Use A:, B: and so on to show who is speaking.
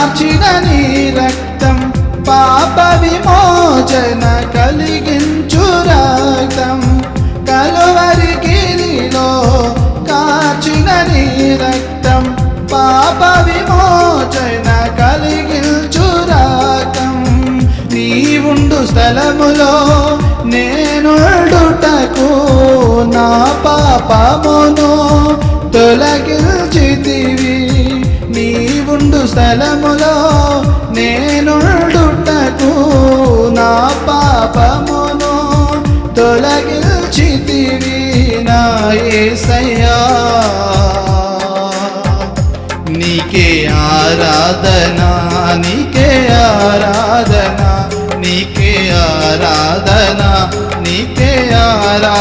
A: కార్చిన నీ రక్తం పాప విమోచన కలిగించు రక్తం కలువరి గిరిలో కార్చిన నీ రక్తం పాప విమోచన కలిగించు రక్తం నీవుండు స్థలములో నేనుండుటకు నా పాపమును తొలగించితివి నీవుండు స్థలములో నేనుండుటకు నా పాపమును తొలగించితివి నా యేసయ్యా నీకే ఆరాధన నీకే ఆరాధన నీకే ఆరాధన నీకే ఆరాధన